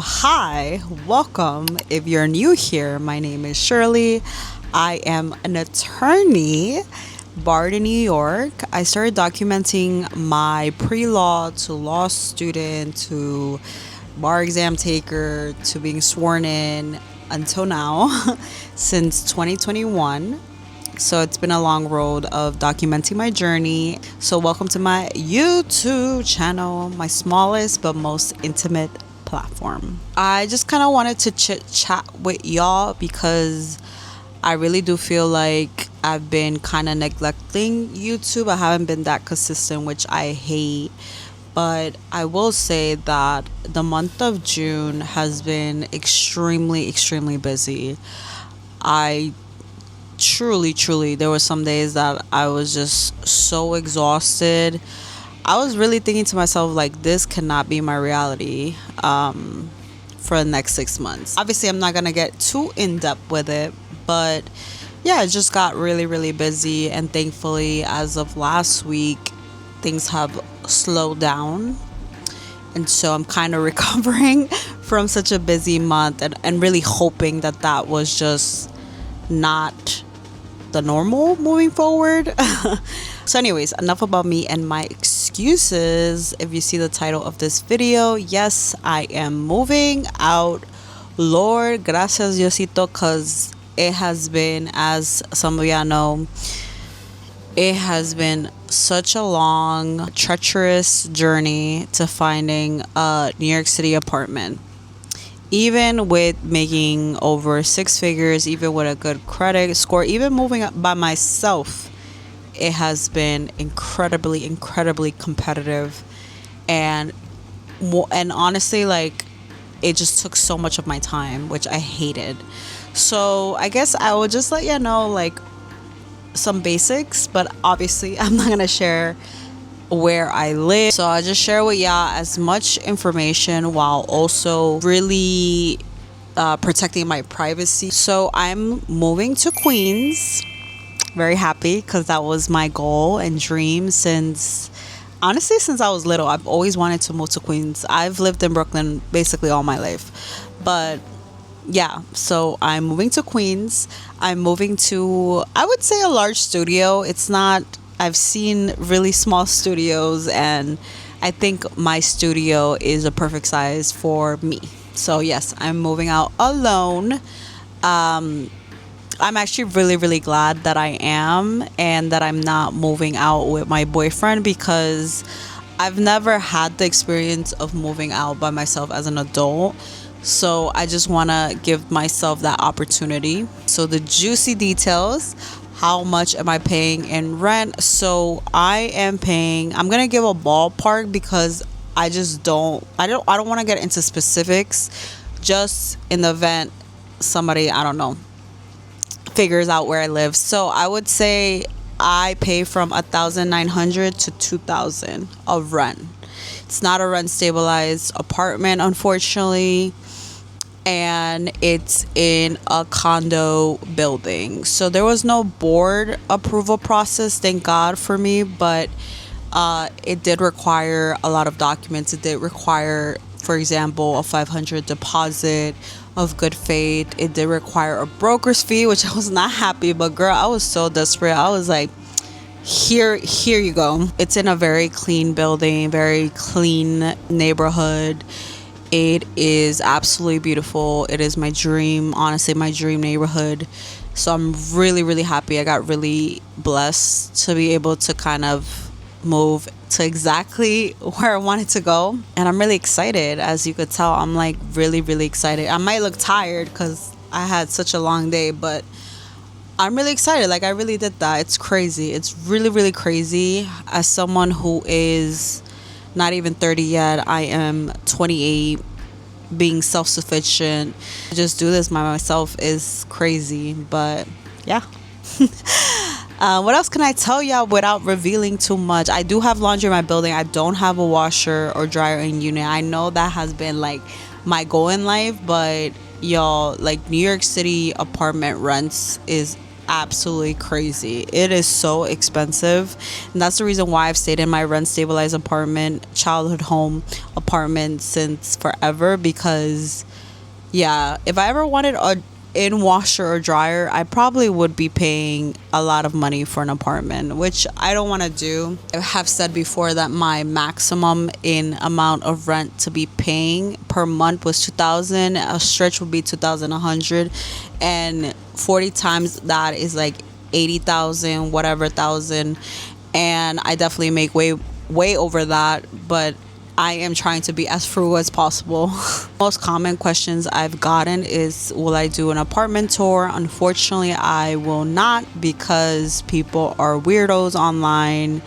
Hi, welcome. If you're new here, my name is Shirley. I am an attorney barred in New York. I started documenting my pre law to law student to bar exam taker to being sworn in until now since 2021. So it's been a long road of documenting my journey. So welcome to my YouTube channel, my smallest but most intimate platform. I just kind of wanted to chit chat with y'all because I really do feel like I've been kind of neglecting YouTube. I haven't been that consistent, which I hate. But I will say that the month of June has been extremely busy. I truly, there were some days that I was just so exhausted. I was really thinking to myself, like, this cannot be my reality for the next 6 months. Obviously, I'm not going to get too in-depth with it, but yeah, it just got really busy. And thankfully, as of last week, things have slowed down. And so I'm kind of recovering from such a busy month and really hoping that that was just not the normal moving forward. So anyways, enough about me and my excuses. If you see the title of this video, yes, I am moving out. Lord, gracias Diosito, because it has been, as some of y'all know, it has been such a long, treacherous journey to finding a New York City apartment. Even with making over six figures, even with a good credit score, even moving up by myself, it has been incredibly competitive. And honestly, like, it just took so much of my time, which I hated. So I guess I will just let you know, like, some basics, but obviously I'm not gonna share where I live. So I just share with y'all as much information while also really protecting my privacy. So I'm moving to Queens. Very happy because that was my goal and dream since I was little. I've always wanted to move to Queens. I've lived in Brooklyn basically all my life. But yeah, so I'm moving to Queens. I'm moving to, I would say, a large studio. It's not, I've seen really small studios, and I think my studio is a perfect size for me. So yes, I'm moving out alone. I'm actually really glad that I am, and that I'm not moving out with my boyfriend, because I've never had the experience of moving out by myself as an adult. So I just want to give myself that opportunity. So the juicy details: how much am I paying in rent? So I am paying, I'm going to give a ballpark because I don't want to get into specifics, just in the event somebody, I don't know, figures out where I live. So I would say I pay from 1,900 to 2,000 of rent. It's not a rent stabilized apartment, unfortunately, and it's in a condo building. So there was no board approval process, thank God for me, but it did require a lot of documents. It did require, for example, a 500 deposit of good faith. It did require a broker's fee, which I was not happy, but girl, I was so desperate. I was like, here you go. It's in a very clean building, very clean neighborhood. It is absolutely beautiful. It is my dream, honestly, my dream neighborhood. So I'm really happy. I got really blessed to be able to kind of move to exactly where I wanted to go. And I'm really excited. As you could tell, I'm like really excited. I might look tired because I had such a long day, but I'm really excited. Like, I really did that. It's crazy. It's really crazy. As someone who is not even 30 yet, I am 28, being self-sufficient. Just do this by myself is crazy, but yeah. What else can I tell y'all without revealing too much? I do have laundry in my building. I don't have a washer or dryer in unit. I know that has been like my goal in life, but y'all, like, New York City apartment rents is absolutely crazy. It is so expensive. And that's the reason why I've stayed in my rent stabilized apartment, childhood home apartment since forever. Because, yeah, if I ever wanted a in washer or dryer, I probably would be paying a lot of money for an apartment, which I don't want to do. I have said before that my maximum in amount of rent to be paying per month was 2,000. A stretch would be 2,100, and 40 times that is like 80,000, whatever thousand. And I definitely make way over that, but I am trying to be as frugal as possible. Most common questions I've gotten is, will I do an apartment tour? Unfortunately, I will not, because people are weirdos online.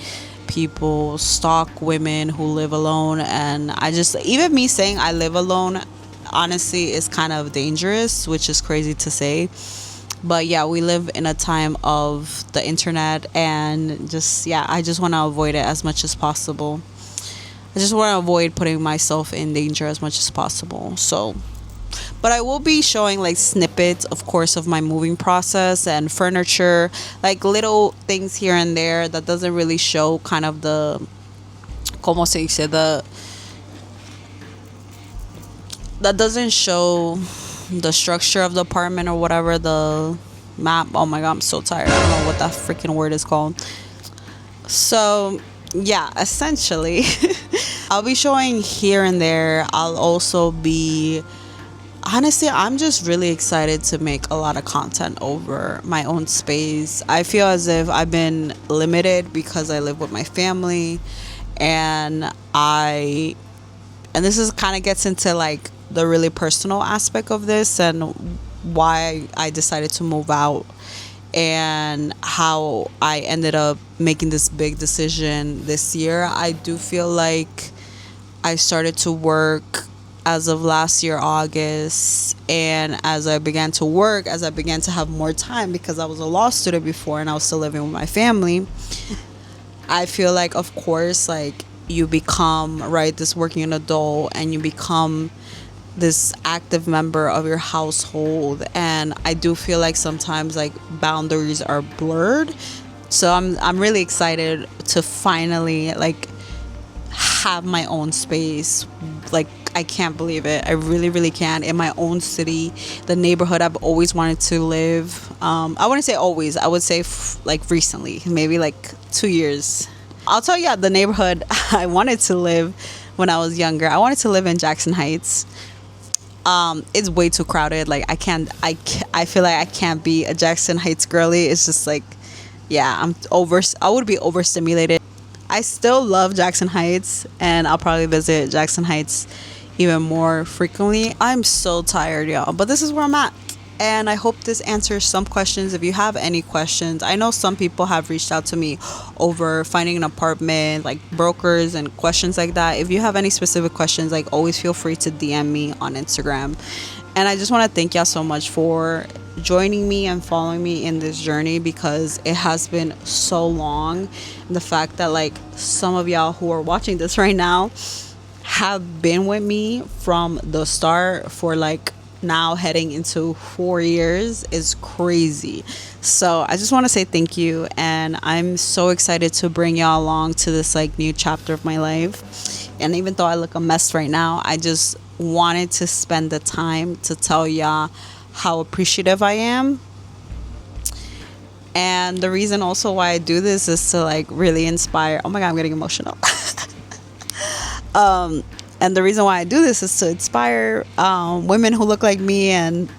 People stalk women who live alone, and I just, even me saying I live alone, honestly, is kind of dangerous, which is crazy to say. But yeah, we live in a time of the internet, and just, yeah, I just want to avoid it as much as possible. I just want to avoid putting myself in danger as much as possible. So, but I will be showing like snippets, of course, of my moving process and furniture, like little things here and there that doesn't really show kind of the, como se dice, that doesn't show the structure of the apartment or whatever, the map. Oh my God, I'm so tired. I don't know what that freaking word is called. So, yeah, essentially, I'll be showing here and there. I'll also be, honestly, I'm just really excited to make a lot of content over my own space. I feel as if I've been limited because I live with my family, and this is kind of gets into like the really personal aspect of this and why I decided to move out, and how I ended up making this big decision this year. I do feel like I started to work as of last year, August. And as I began to work, as I began to have more time, because I was a law student before and I was still living with my family, I feel like, of course, like you become, right, this working adult, and you become this active member of your household. And I do feel like sometimes like boundaries are blurred. So I'm really excited to finally like have my own space. Like, I can't believe it. I really, really can. In my own city, the neighborhood I've always wanted to live. I wouldn't say always. I would say like recently, maybe like 2 years. I'll tell you the neighborhood I wanted to live when I was younger. I wanted to live in Jackson Heights. It's way too crowded. Like I feel like I can't be a Jackson Heights girly. It's just like, yeah, I would be overstimulated. I still love Jackson Heights, and I'll probably visit Jackson Heights even more frequently. I'm so tired, y'all, but this is where I'm at. And I hope this answers some questions. If you have any questions, I know some people have reached out to me over finding an apartment, like brokers and questions like that. If you have any specific questions, like always feel free to DM me on Instagram. And I just want to thank y'all so much for joining me and following me in this journey, because it has been so long. And the fact that like some of y'all who are watching this right now have been with me from the start for like now heading into 4 years is crazy. So I just want to say thank you, and I'm so excited to bring y'all along to this like new chapter of my life. And even though I look a mess right now, I just wanted to spend the time to tell y'all how appreciative I am. And the reason also why I do this is to like really inspire. Oh my God, I'm getting emotional. And the reason why I do this is to inspire women who look like me, and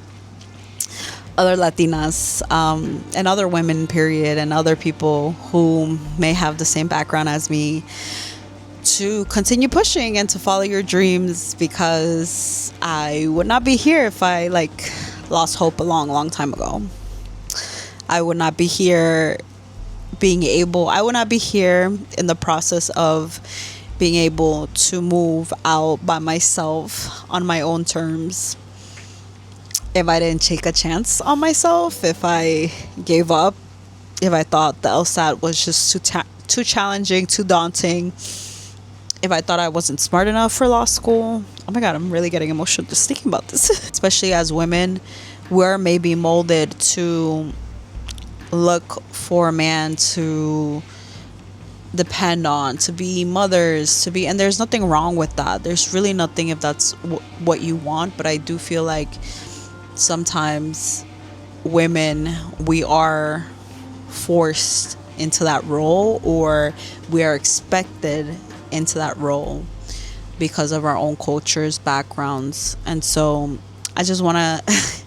other Latinas, and other women, period, and other people who may have the same background as me, to continue pushing and to follow your dreams, because I would not be here if I like lost hope a long time ago. I would not be here I would not be here in the process of being able to move out by myself on my own terms if I didn't take a chance on myself, if I gave up, if I thought the LSAT was just too challenging, too daunting, if I thought I wasn't smart enough for law school. Oh my God, I'm really getting emotional just thinking about this. Especially as women, we're maybe molded to look for a man to depend on, to be mothers, to be, and there's nothing wrong with that. There's really nothing if that's what you want, but I do feel like sometimes women, we are forced into that role, or we are expected into that role because of our own cultures, backgrounds. And so I just want to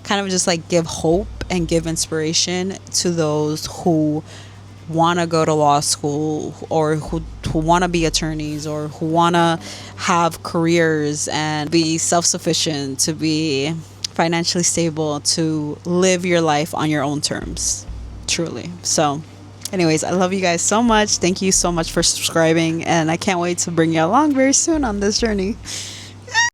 kind of just like give hope and give inspiration to those who want to go to law school, or who want to be attorneys, or who want to have careers and be self-sufficient, to be financially stable, to live your life on your own terms, truly. So anyways, I love you guys so much. Thank you so much for subscribing, and I can't wait to bring you along very soon on this journey.